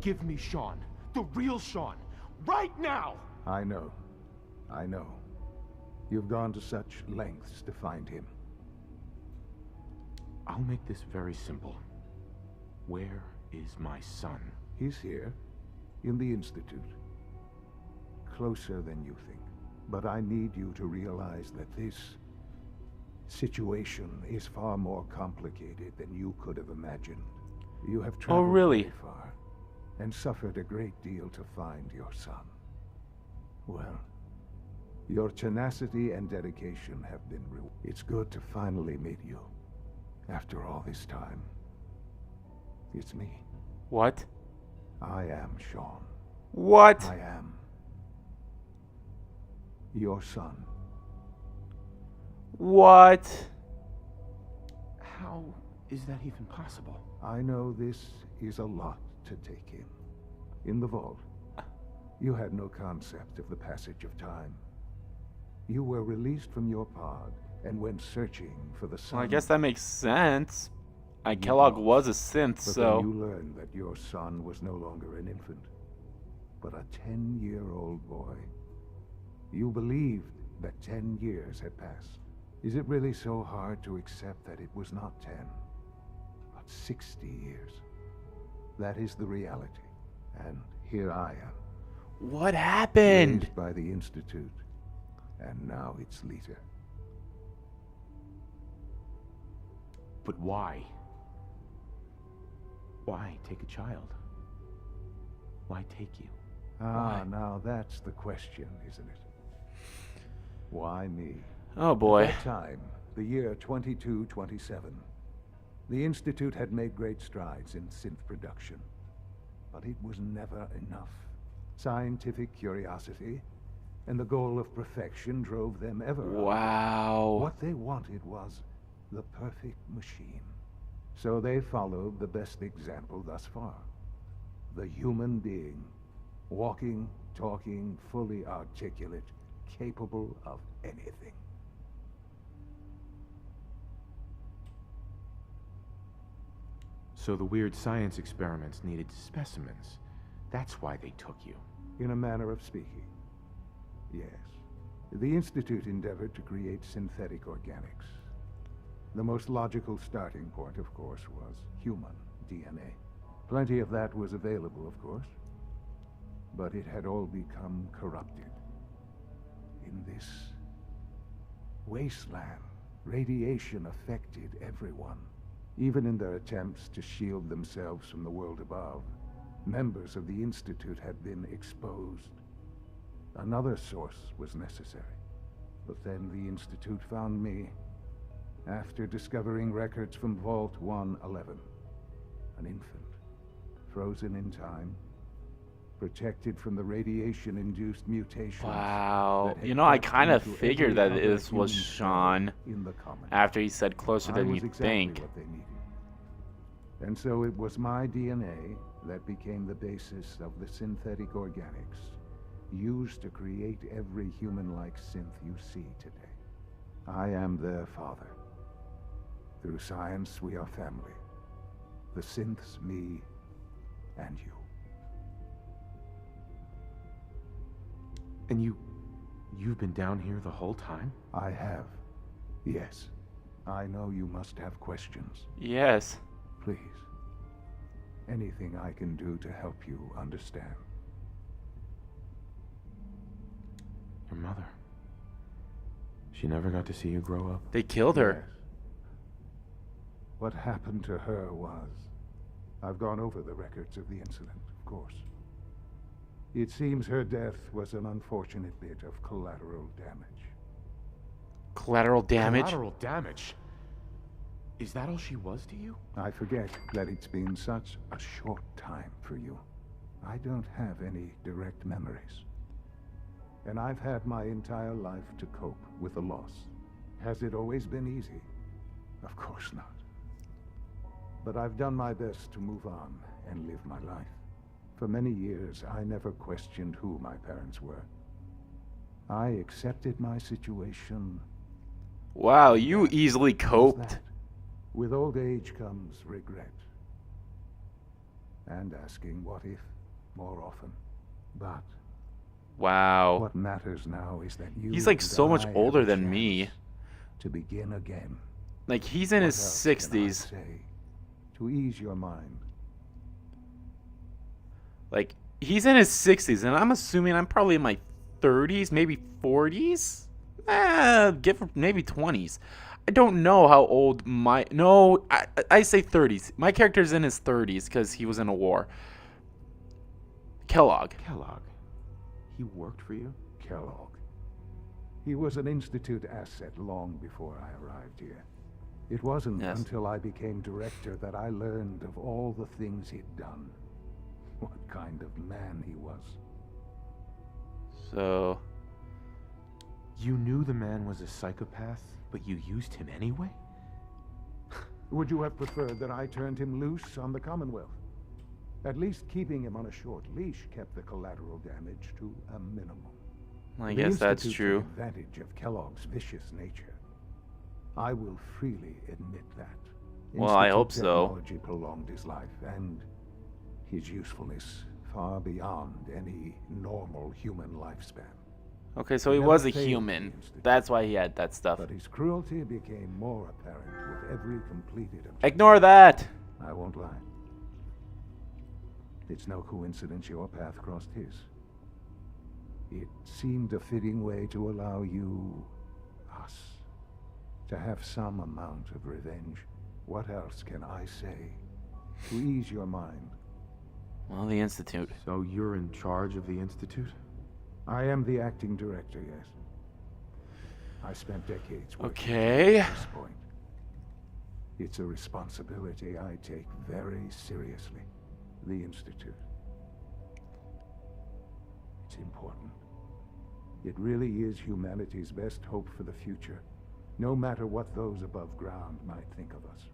give me Shaun. The real Shaun. Right now! I know. I know. You've gone to such lengths to find him. I'll make this very simple. Where is my son? He's here, in the Institute. Closer than you think. But I need you to realize that this situation is far more complicated than you could have imagined. You have traveled very far and suffered a great deal to find your son. Well, your tenacity and dedication have been rewarded. It's good to finally meet you. After all this time. It's me. What? I am Shaun. What? I am your son. What? How is that even possible? I know this is a lot to take in. In the vault, you had no concept of the passage of time. You were released from your pod and went searching for the sun. Well, I guess that makes sense. Kellogg was a synth, but so... then you learned that your son was no longer an infant, but a 10-year-old boy. You believed that 10 years had passed. Is it really so hard to accept that it was not 10, but 60 years? That is the reality. And here I am. What happened? Raised by the Institute, and now its leader. But why? Why take a child? Why take you? Ah, now that's the question, isn't it? Why me? Oh boy. At that time, the year 2227, the Institute had made great strides in synth production. But it was never enough. Scientific curiosity and the goal of perfection drove them ever on. Wow. What they wanted was the perfect machine. So they followed the best example thus far. The human being. Walking, talking, fully articulate, capable of anything. So the weird science experiments needed specimens. That's why they took you. In a manner of speaking. Yes. The Institute endeavored to create synthetic organics. The most logical starting point, of course, was human DNA. Plenty of that was available, of course. But it had all become corrupted. In this wasteland, radiation affected everyone. Even in their attempts to shield themselves from the world above, members of the Institute had been exposed. Another source was necessary. But then the Institute found me after discovering records from Vault 111. An infant, frozen in time, protected from the radiation-induced mutations. Wow. You know, I kind of figured that this was Shaun after he said closer than you think. What they needed. And so it was my DNA that became the basis of the synthetic organics used to create every human-like synth you see today. I am their father. Through science, we are family. The synths, me, and you. And you've been down here the whole time? I have. Yes. I know you must have questions. Yes. Please. Anything I can do to help you understand. Your mother. She never got to see you grow up? They killed her. Yes. What happened to her was... I've gone over the records of the incident, of course. It seems her death was an unfortunate bit of collateral damage. Collateral damage? Collateral damage? Is that all she was to you? I forget that it's been such a short time for you. I don't have any direct memories. And I've had my entire life to cope with the loss. Has it always been easy? Of course not. But I've done my best to move on and live my life. For many years, I never questioned who my parents were. I accepted my situation. Wow, you easily coped. With old age comes regret. and asking what if more often. But Wow. what matters now is that you He's like and so much I have older a than me. chance to begin again. Like he's in his What else can I 60s. say to ease your mind? Like he's in his 60s, and I'm assuming I'm probably in my 30s, maybe 40s. Give maybe 20s. I don't know how old my no. I say 30s. My character's in his 30s because he was in a war. Kellogg. Kellogg. He worked for you? Kellogg. He was an Institute asset long before I arrived here. It wasn't until I became director that I learned of all the things he'd done. What kind of man he was. So... You knew the man was a psychopath, but you used him anyway? Would you have preferred that I turned him loose on the Commonwealth? At least keeping him on a short leash kept the collateral damage to a minimum. I guess that's Institute true. took advantage of Kellogg's vicious nature. I will freely admit that. Well, I hope Institute so. Technology prolonged his life and his usefulness far beyond any normal human lifespan. Okay, so he was a human. That's why he had that stuff. But his cruelty became more apparent with every completed objective. Ignore that! I won't lie. It's no coincidence your path crossed his. It seemed a fitting way to allow you, us, to have some amount of revenge. What else can I say to ease your mind? Well, the Institute. So you're in charge of the Institute? I am the acting director, yes. I spent decades working Okay. at this point. It's a responsibility I take very seriously. The Institute. It's important. It really is humanity's best hope for the future, no matter what those above ground might think of us.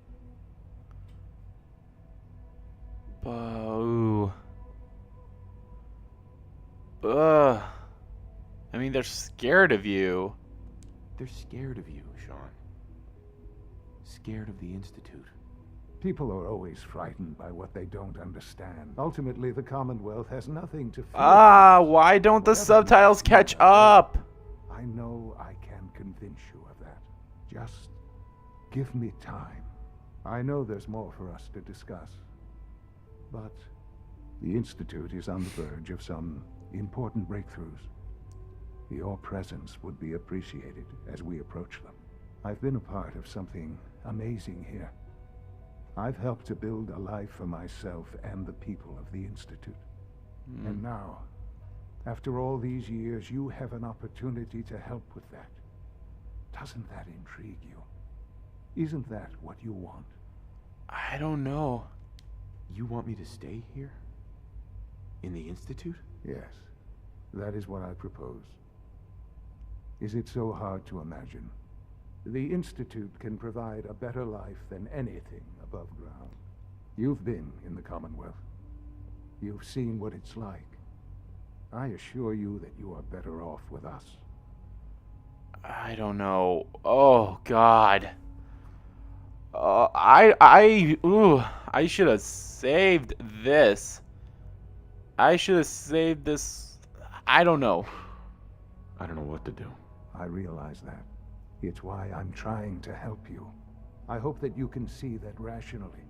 Ooh. Ugh. I mean, they're scared of you. They're scared of you, Shaun. Scared of the Institute. People are always frightened by what they don't understand. Ultimately, the Commonwealth has nothing to fear. Why don't the subtitles catch up? I know I can convince you of that. Just give me time. I know there's more for us to discuss. But the Institute is on the verge of some important breakthroughs. Your presence would be appreciated as we approach them. I've been a part of something amazing here. I've helped to build a life for myself and the people of the Institute. And now, after all these years, you have an opportunity to help with that. Doesn't that intrigue you? Isn't that what you want? I don't know. You want me to stay here? In the Institute? Yes, that is what I propose. Is it so hard to imagine? The Institute can provide a better life than anything above ground. You've been in the Commonwealth. You've seen what it's like. I assure you that you are better off with us. I don't know. Oh God. I should have saved this. I should have saved this. I don't know. I don't know what to do. I realize that. It's why I'm trying to help you. I hope that you can see that rationally.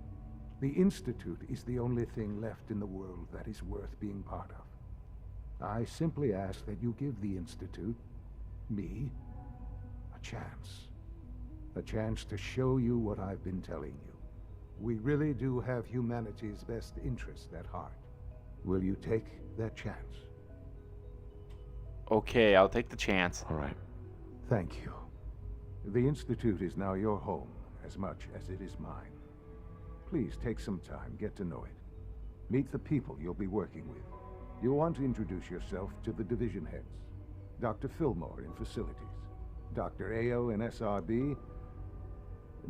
The Institute is the only thing left in the world that is worth being part of. I simply ask that you give the Institute, me, a chance. A chance to show you what I've been telling you. We really do have humanity's best interest at heart. Will you take that chance? Okay, I'll take the chance. All right. Thank you. The Institute is now your home as much as it is mine. Please take some time, get to know it. Meet the people you'll be working with. You'll want to introduce yourself to the division heads. Dr. Fillmore in facilities, Dr. Ao in SRB,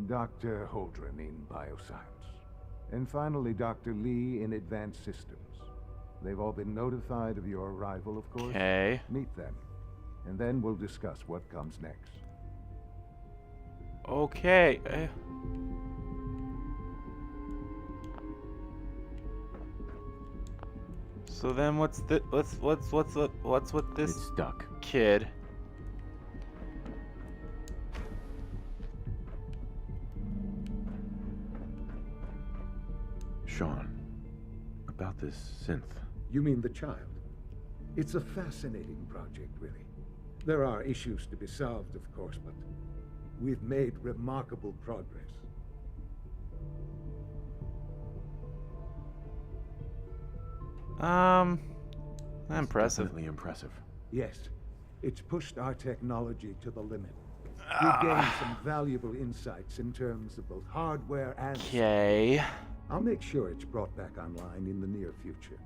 Dr. Holdren in bioscience, and finally Dr. Lee in advanced systems. They've all been notified of your arrival, of course. Okay. Meet them, and then we'll discuss what comes next. Okay. So then what's with this It's stuck. kid? Shaun, about this synth. You mean the child? It's a fascinating project, really. There are issues to be solved, of course, but we've made remarkable progress. Impressive. Definitely impressive. Yes, it's pushed our technology to the limit. We've gained some valuable insights in terms of both hardware and... Okay. I'll make sure it's brought back online in the near future.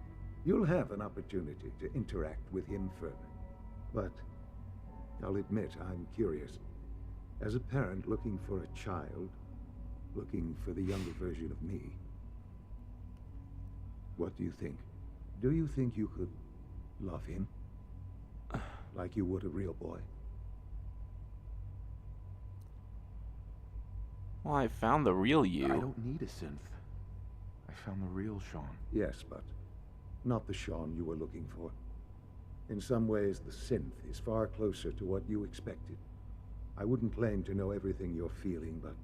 You'll have an opportunity to interact with him further. But I'll admit I'm curious. As a parent looking for a child, looking for the younger version of me, what do you think? Do you think you could love him? Like you would a real boy? Well, I found the real you. I don't need a synth. I found the real Shaun. Yes, but not the Shaun you were looking for. In some ways, the synth is far closer to what you expected. I wouldn't claim to know everything you're feeling, but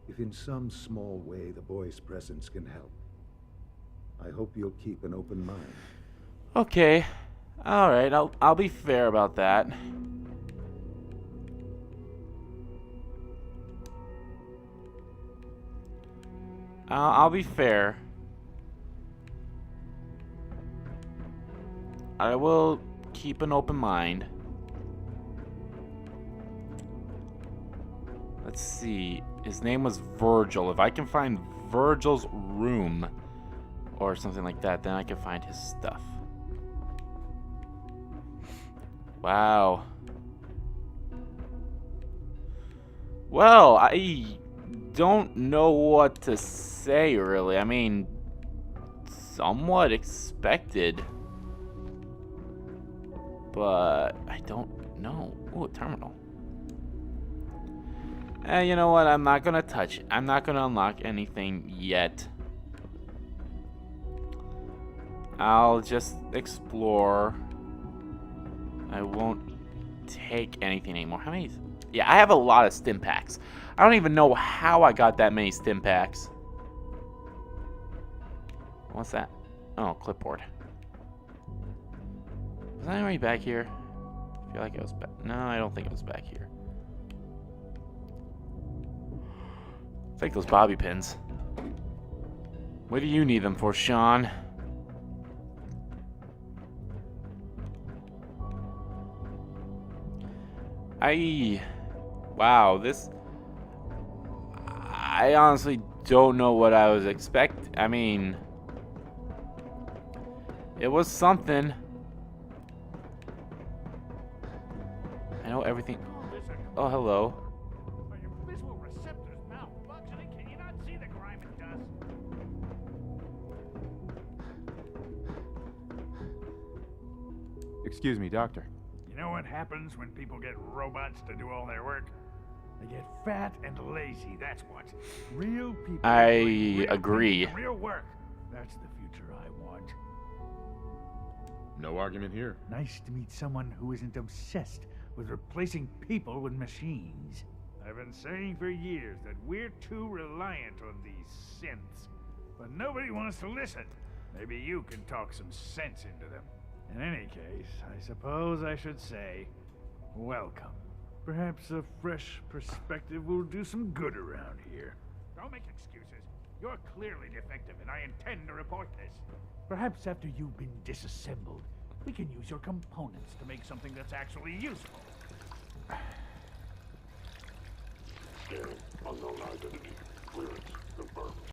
if in some small way the boy's presence can help, I hope you'll keep an open mind. Okay. All right. I'll be fair about that. I'll be fair. I will keep an open mind. Let's see. His name was Virgil. If I can find Virgil's room or something like that, then I can find his stuff. Wow. Well, I don't know what to say, really. I mean, somewhat expected. But I don't know. Ooh, a terminal. You know what? I'm not gonna touch it. I'm not gonna unlock anything yet. I'll just explore. I won't take anything anymore. How many? Yeah, I have a lot of stim packs. I don't even know how I got that many stim packs. What's that? Oh, clipboard. Was I already back here? I feel like it was back. No, I don't think it was back here. Take those bobby pins. What do you need them for, Shaun? Wow, this... I honestly don't know what I was expecting. I mean... It was something. I know everything... Oh, hello. Are your visual receptors malfunctioning? Can you not see the grime and dust? Excuse me, doctor. You know what happens when people get robots to do all their work? They get fat and lazy, that's what. Real people I doing real agree. things and real work. That's the future I want. No argument here. Nice to meet someone who isn't obsessed with replacing people with machines. I've been saying for years that we're too reliant on these synths, but nobody wants to listen. Maybe you can talk some sense into them. In any case, I suppose I should say, welcome. Perhaps a fresh perspective will do some good around here. Don't make excuses. You're clearly defective, and I intend to report this. Perhaps after you've been disassembled, we can use your components to make something that's actually useful. Scanning. Unknown identity. Clearance confirmed.